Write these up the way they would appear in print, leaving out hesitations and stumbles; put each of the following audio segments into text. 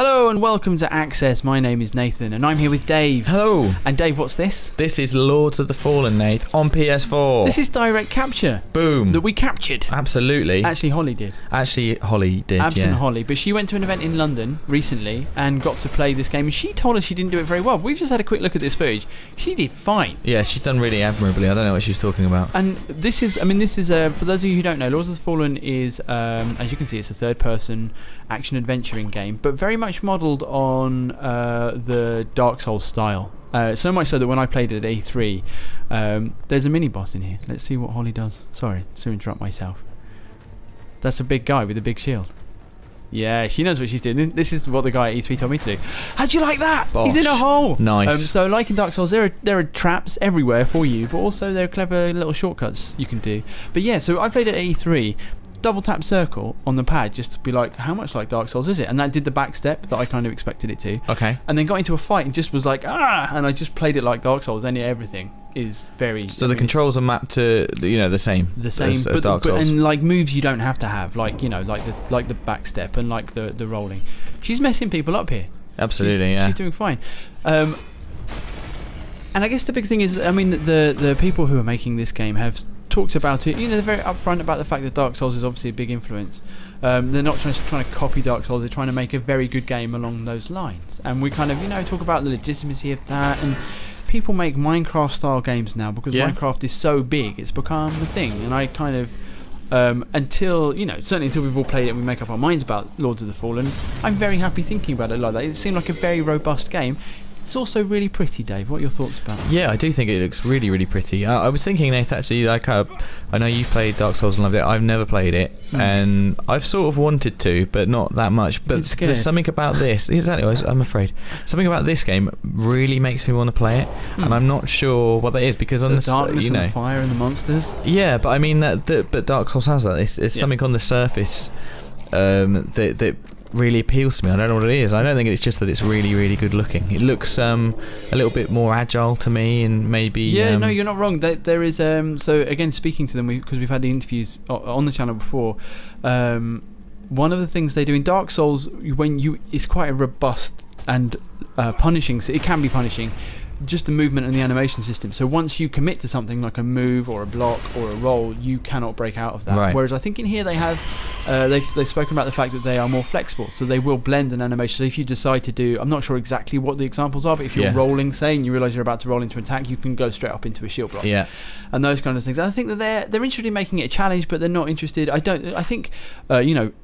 Hello and welcome to Access. My name is Nathan and I'm here with Dave. Hello. And Dave, what's this? This is Lords of the Fallen, Nath, on PS4. This is direct capture. Boom. That we captured. Absolutely. Actually, Holly did. Yeah. Holly. But she went to an event in London recently and got to play this game. And she told us she didn't do it very well. We've just had a quick look at this footage. She did fine. Yeah, she's done really admirably. I don't know what she was talking about. And this is, for those of you who don't know, Lords of the Fallen is, as you can see, it's a third-person action-adventuring game, but very much modelled on the Dark Souls style. So much so that when I played it at E3, there's a mini-boss in here. Let's see what Holly does. Sorry to interrupt myself. That's a big guy with a big shield. Yeah, she knows what she's doing. This is what the guy at E3 told me to do. How'd you like that? Bosh. He's in a hole. Nice. So like in Dark Souls, there are traps everywhere for you, but also there are clever little shortcuts you can do. But yeah, so I played it at E3. Double tap circle on the pad just to be like, how much like Dark Souls is it? And that did the back step that I kind of expected it to. Okay. And then got into a fight and just was like, and I just played it like Dark Souls. And everything is very. So the controls are mapped to the same. The same, as Dark Souls. And like moves you don't have to have, like like the back step and like the rolling. She's messing people up here. Absolutely, she's doing fine. And I guess the big thing is, I mean, the people who are making this game have talked about it. They're very upfront about the fact that Dark Souls is obviously a big influence. They're not trying to copy Dark Souls. They're trying to make a very good game along those lines. And we kind of talk about the legitimacy of that. And people make Minecraft style games now because Minecraft is so big. It's become the thing. And I kind of until certainly until we've all played it and we make up our minds about Lords of the Fallen, I'm very happy thinking about it like that. It seemed like a very robust game. It's also really pretty, Dave. What are your thoughts about it? Yeah, I do think it looks really, really pretty. I was thinking, Nath, actually, like I know you've played Dark Souls and loved it. I've never played it, and I've sort of wanted to, but not that much. But there's something about this. Exactly, I'm afraid. Something about this game really makes me want to play it, and I'm not sure what that is because on the darkness and the fire and the monsters. Yeah, but I mean but Dark Souls has that. It's something on the surface that really appeals to me. I don't know what it is. I don't think it's just that it's really, really good looking. It looks a little bit more agile to me, and maybe no, you're not wrong. There is so again, speaking to them because we've had the interviews on the channel before. One of the things they do in Dark Souls, it's quite a robust and punishing. So it can be punishing. Just the movement and the animation system. So once you commit to something like a move or a block or a roll, you cannot break out of that. Right. Whereas I think in here they have, they've spoken about the fact that they are more flexible. So they will blend an animation. So if you decide to do, I'm not sure exactly what the examples are, but if you're rolling, say, and you realise you're about to roll into an attack, you can go straight up into a shield block. Yeah. And those kind of things. And I think that they're interested in making it a challenge, but they're not interested. I think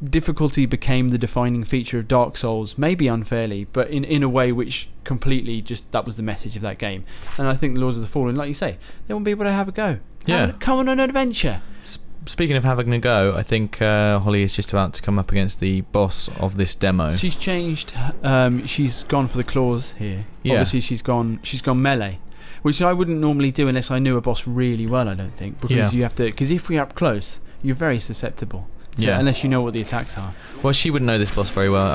difficulty became the defining feature of Dark Souls, maybe unfairly, but in a way which completely just that was the message of that game. And I think Lords of the Fallen, like you say, they want people to have a go. Come on an adventure. Speaking of having a go, I think Holly is just about to come up against the boss of this demo. She's changed. She's gone for the claws here. Yeah. Obviously, she's gone melee, which I wouldn't normally do unless I knew a boss really well. I don't think because you have to. Because if we're up close, you're very susceptible. So unless you know what the attacks are. Well, she wouldn't know this boss very well.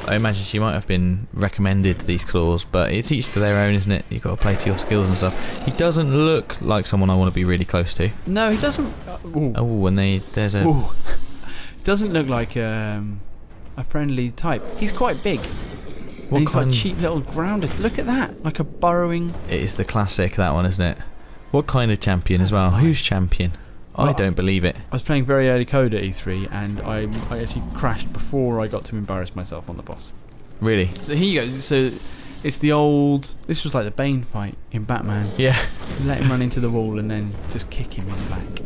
I imagine she might have been recommended these claws, but it's each to their own, isn't it? You've got to play to your skills and stuff. He doesn't look like someone I want to be really close to. No, he doesn't. Oh, and there's a. Ooh. Doesn't look like a friendly type. He's quite big. And he's got a cheap little grounder. Look at that, like a burrowing. It is the classic, that one, isn't it? What kind of champion as well? Who's champion? I don't believe it. I was playing very early code at E3 and I actually crashed before I got to embarrass myself on the boss. Really? So here you go. So it's the old. This was like the Bane fight in Batman. Yeah. Let him run into the wall and then just kick him in the back.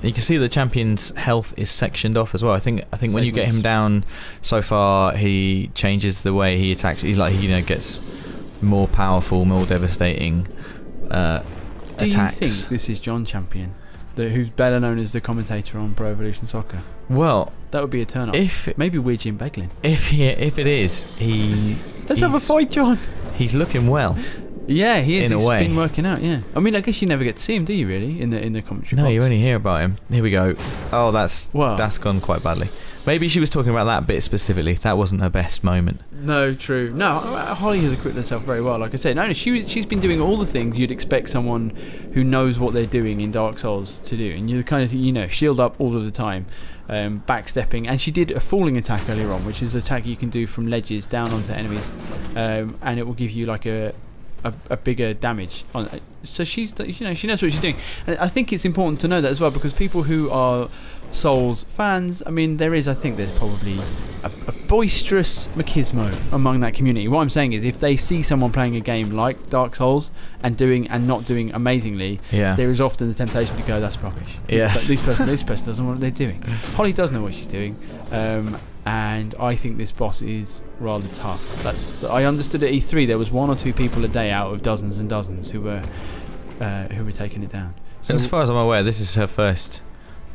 You can see the champion's health is sectioned off as well. I think when you get him down so far, he changes the way he attacks. He's like gets more powerful, more devastating. Do you think this is John Champion, who's better known as the commentator on Pro Evolution Soccer? Well, that would be a turn-up. Maybe we're Jim Beglin. If it is, let's have a fight, John. He's looking well. Yeah, he is. In a way, he's been working out. Yeah, I mean, I guess you never get to see him, do you? Really, in the commentary. No, box? You only hear about him. Here we go. Oh, that's gone quite badly. Maybe she was talking about that bit specifically. That wasn't her best moment. No, true. No, Holly has equipped herself very well. Like I said, no, she's been doing all the things you'd expect someone who knows what they're doing in Dark Souls to do. And you're the kind of thing, shield up all of the time, backstepping. And she did a falling attack earlier on, which is an attack you can do from ledges down onto enemies, and it will give you like a bigger damage on it. So she knows what she's doing. And I think it's important to know that as well, because people who are Souls fans, I mean, there's probably a boisterous machismo among that community. What I'm saying is, if they see someone playing a game like Dark Souls and not doing amazingly, there is often the temptation to go, that's rubbish. Yes. This person doesn't know what they're doing. Holly does know what she's doing, and I think this boss is rather tough. I understood at E3 there was 1 or 2 people a day out of dozens and dozens who were taking it down. So as far as I'm aware, this is her first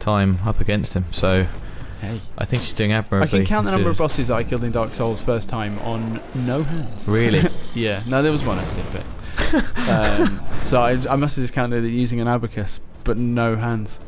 time up against him, so hey, I think she's doing admirably. I can count the number of bosses I killed in Dark Souls first time on no hands. Really? Yeah, no, there was one actually, but so I must have just counted it using an abacus, but no hands.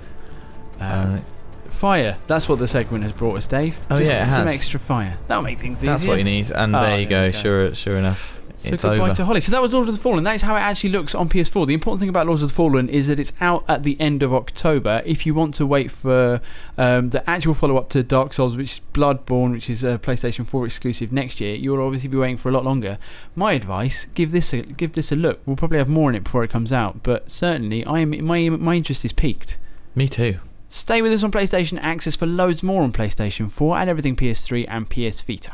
Fire, that's what the segment has brought us, Dave. Oh, just yeah, it has. some extra fire. That'll make things easier. That's what you need, and there you go. Sure enough. So it's goodbye over. to Holly. So that was Lords of the Fallen. That is how it actually looks on PS4. The important thing about Lords of the Fallen is that it's out at the end of October. If you want to wait for the actual follow-up to Dark Souls, which is Bloodborne, which is a PlayStation 4 exclusive next year, you'll obviously be waiting for a lot longer. My advice: give this a look. We'll probably have more in it before it comes out, but certainly my interest is piqued. Me too. Stay with us on PlayStation Access for loads more on PlayStation 4 and everything PS3 and PS Vita.